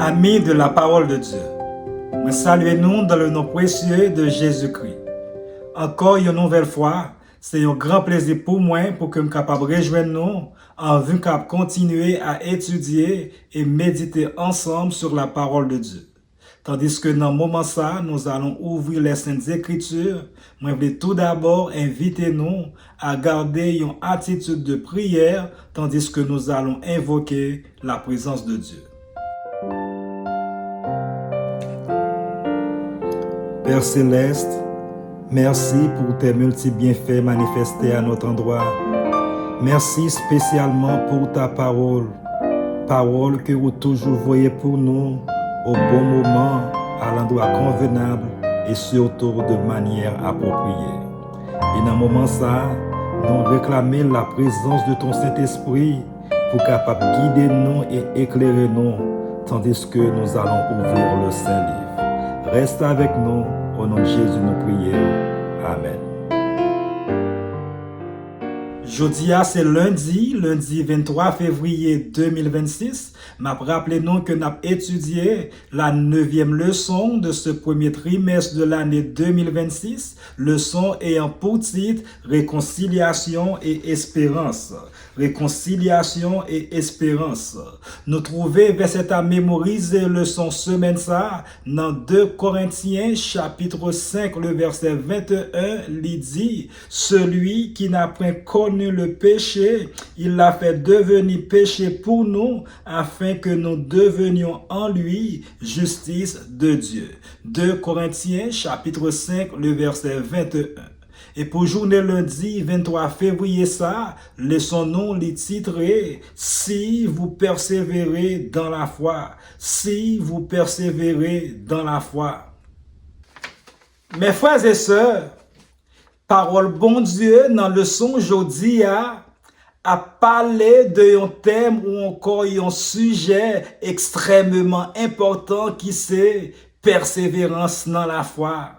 Amis de la parole de Dieu, me saluez-nous dans le nom précieux de Jésus-Christ. Encore une nouvelle fois, c'est un grand plaisir pour moi pour que je sois capable de rejoindre nous en vue de continuer à étudier et méditer ensemble sur la parole de Dieu. Tandis que dans le moment ça, nous allons ouvrir les Saintes Écritures. Moi, je voulais tout d'abord inviter nous à garder une attitude de prière tandis que nous allons invoquer la présence de Dieu. Père Céleste, merci pour tes multiples bienfaits manifestés à notre endroit. Merci spécialement pour ta parole, parole que vous toujours voyez pour nous au bon moment, à l'endroit convenable et surtout de manière appropriée. Et dans ce moment ça, nous réclamons la présence de ton Saint-Esprit pour capable guider nous et éclairer nous, tandis que nous allons ouvrir le Saint-Livre. Reste avec nous, au nom de Jésus nous prions. Amen. Jodia, c'est lundi 23 février 2026. M'a rappelé nous que nous avons étudié la 9e leçon de ce premier trimestre de l'année 2026. Leçon ayant pour titre Réconciliation et espérance. Réconciliation et espérance. Nous trouvons verset à mémoriser leçon semaine ça dans 2 Corinthiens chapitre 5 le verset 21 il dit celui qui n'a point connu le péché, il l'a fait devenir péché pour nous afin que nous devenions en lui justice de Dieu. 2 Corinthiens chapitre 5 le verset 21. Et pour journée lundi 23 février ça, laissons-nous les titrer si vous persévérez dans la foi. Si vous persévérez dans la foi. Mes frères et sœurs, parole bon Dieu dans le son aujourd'hui a parlé de un thème ou encore un sujet extrêmement important qui c'est persévérance dans la foi.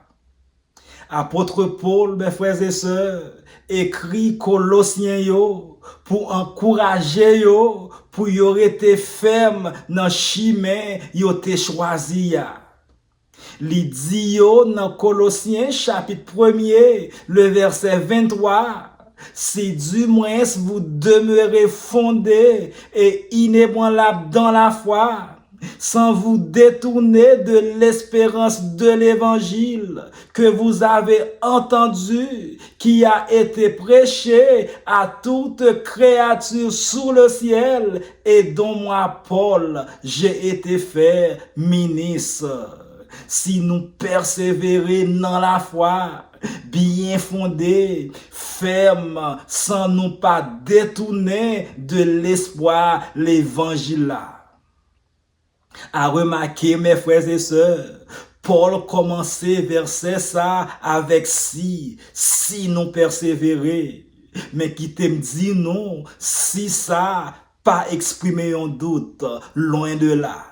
Apôtre Paul, mes frères et sœurs, écrit Colossiens yo pour encourager yo, pour y rester ferme dans chemin yo te choisi ya. Li dit yo dans Colossiens chapitre 1er, le verset 23, si du moins vous demeurez fondés et inébranlables dans la foi, sans vous détourner de l'espérance de l'évangile que vous avez entendu, qui a été prêché à toute créature sous le ciel et dont moi, Paul, j'ai été fait ministre. Si nous persévérer dans la foi, bien fondé, ferme, sans nous pas détourner de l'espoir, l'évangile là. À remarquer, mes frères et sœurs, Paul commençait verset ça avec si nous persévérer. Mais qui t'aime dit non, si ça, pas exprimer un doute, loin de là.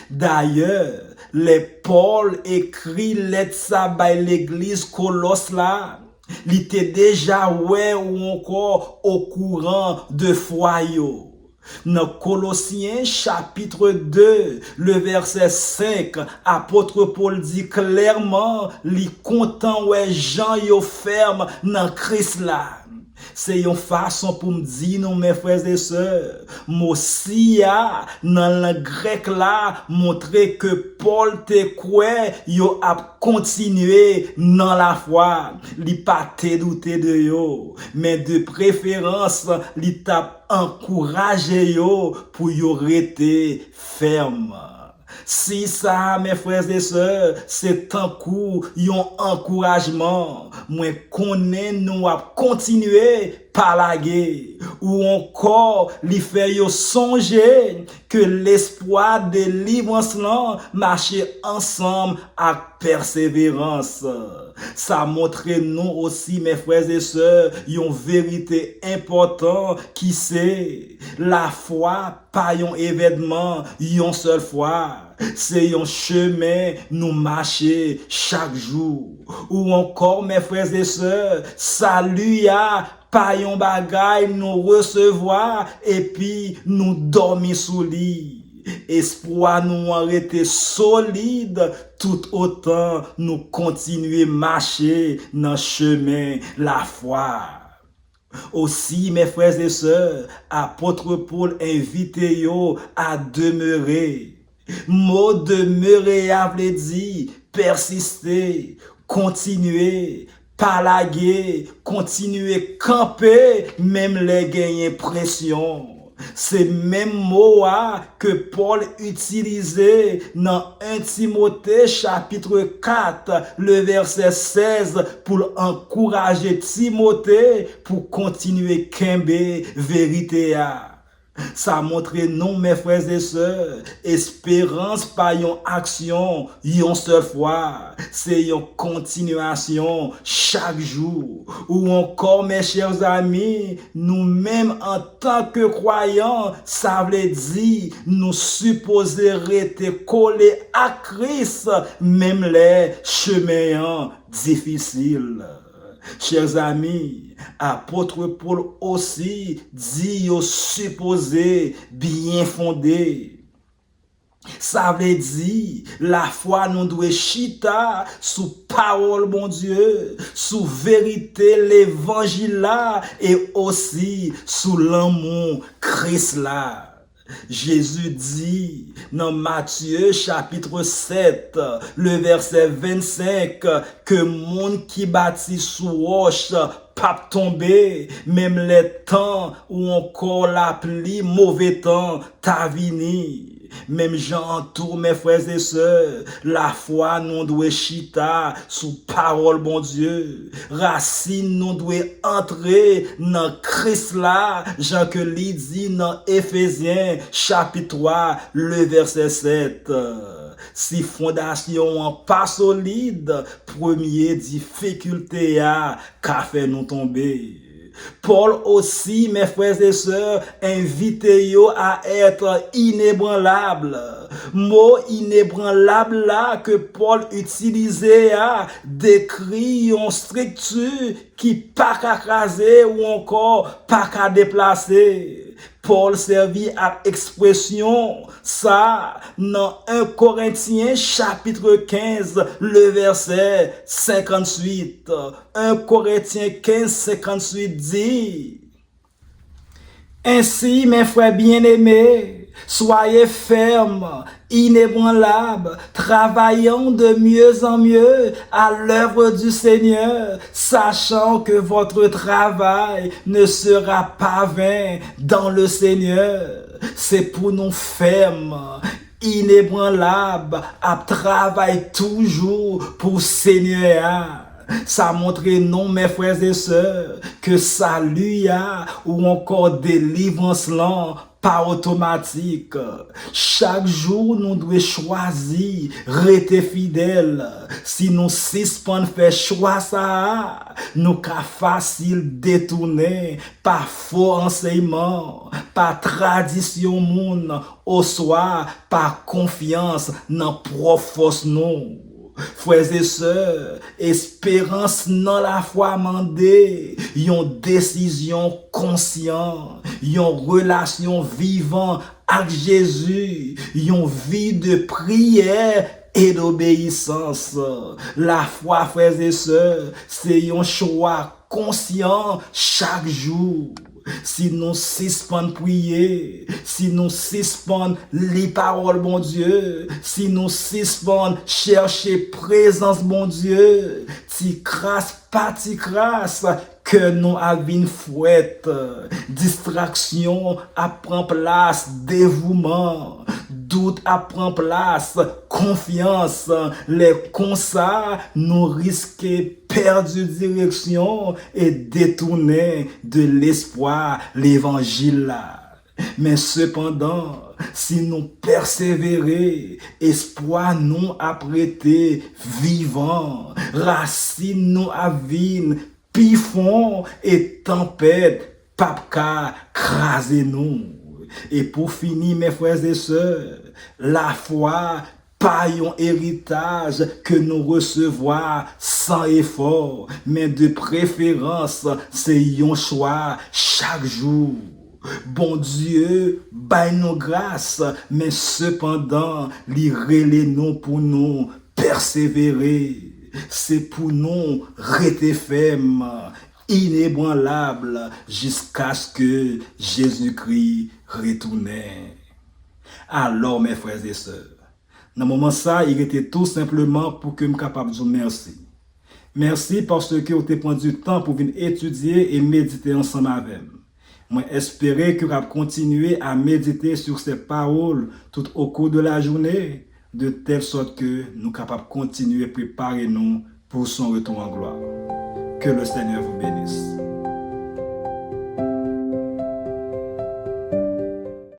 D'ailleurs, les Paul écrit lettre ça by l'église Colosse là, il était déjà ouais ou encore au courant de foi yo. Dans Colossiens chapitre 2, le verset 5, apôtre Paul dit clairement, li content ouais Jean yo ferme dans Christ là. C'est une façon pour me dire, non, mes frères et sœurs, Mosia, dans le grec là, montrer que Paul te quoi, yo a continué dans la foi. Li pas te douter de yo, mais de préférence, li t'a encouragé yo pour yo rester ferme. Si ça, mes frères et sœurs, c'est un coup, un encouragement. Moi, connais nous à continuer par la guerre. Ou encore, li fait yo songer que l'espoir de délivrance là marche ensemble avec persévérance. Ça montre nous aussi, mes frères et sœurs, une vérité importante qui c'est la foi, pas un événement, une seule fois. C'est un chemin nous marcher chaque jour. Ou encore, mes frères et sœurs, salut ya, pas un bagay nous recevoir et puis nous dormir sous lit. espoir nous arrêter solide, tout autant nous continuer marcher dans chemin la foi. Aussi, mes frères et sœurs, apôtre Paul invite yo à demeurer. Mot demeurer a vle di persister, continuer, palaguer, continuer camper, même les gagner pression. C'est même mot que Paul utilisait dans 1 Timothée chapitre 4, le verset 16, pour encourager Timothée pour continuer kembe vérité. Ça montre non, mes frères et sœurs, espérance par une action, une seule fois, c'est une continuation chaque jour. Ou encore, mes chers amis, nous-mêmes en tant que croyants, ça veut dire nous supposer rester collés à Christ, même les chemins difficiles. Chers amis, apôtre Paul aussi dit au supposé bien fondé. Ça veut dire, la foi nous doit chita sous parole bon Dieu, sous vérité l'évangile là, et aussi sous l'amour Christ là. Jésus dit dans Matthieu chapitre 7, le verset 25, que monde qui bâtit sous roche pas tomber, même les temps ou encore la pluie, mauvais temps, ta vini. Même j'entoure mes frères et sœurs, la foi nous doit chita sous parole bon Dieu. Racine nous doit entrer dans Christ là, Jean que lui dit dans Éphésiens chapitre 3, le verset 7. Si fondation pas solide, premier difficulté qu'a fait nous tomber. Paul aussi, mes frères et sœurs, invite yo à être inébranlable. Mot inébranlable là que Paul utilisait à décrire une structure qui pas qu'à craser ou encore pas qu'à déplacer. Paul servit à expression ça dans 1 Corinthiens chapitre 15, le verset 58. 1 Corinthiens 15, 58 dit: Ainsi, mes frères bien-aimés, soyez fermes, inébranlables, travaillant de mieux en mieux à l'œuvre du Seigneur, sachant que votre travail ne sera pas vain dans le Seigneur. C'est pour nous fermes, inébranlables, à travailler toujours pour Seigneur. Ça montre non, mes frères et sœurs, que salut ou encore délivrance là, pas automatique. Chaque jour, nous devons choisir, rester fidèles. Si nous suspendons faire choix ça, nous cas facile détourner par faux enseignement, par tradition monde, au soir, par confiance dans propre nous. Frères et sœurs, espérance dans la foi mandée, une décision consciente, une relation vivante avec Jésus, une vie de prière et d'obéissance. La foi, frères et sœurs, c'est un choix conscient chaque jour. Si nous suspendons prier, si nous suspendons les paroles, bon Dieu, si nous suspendons chercher présence, bon Dieu, ti crasse, pas ti crasse, que nous avons une fouette, distraction à prendre place, dévouement, doute à prendre place, confiance, les constats nous risquons perdre direction et détourner de l'espoir l'évangile là. Mais cependant, si nous persévérer, espoir nous a prêté vivant, racine nous a vine, pifon et tempête, papka, craser nous. Et pour finir, mes frères et sœurs, la foi, pas un héritage que nous recevons sans effort, mais de préférence, c'est un choix chaque jour. Bon Dieu, bay nous grâce, mais cependant, li relè nous pour nous persévérer. C'est pour nous rester fermes, inébranlables, jusqu'à ce que Jésus-Christ retourne. Alors, mes frères et sœurs, dans le moment ça, il était tout simplement pour que je sois capable de dire merci. Merci parce que vous avez pris du temps pour venir étudier et méditer ensemble avec moi. Moi, espérer que vous allez continuer à méditer sur ces paroles tout au cours de la journée, de telle sorte que nous sommes capables de continuer à préparer nous pour son retour en gloire. Que le Seigneur vous bénisse.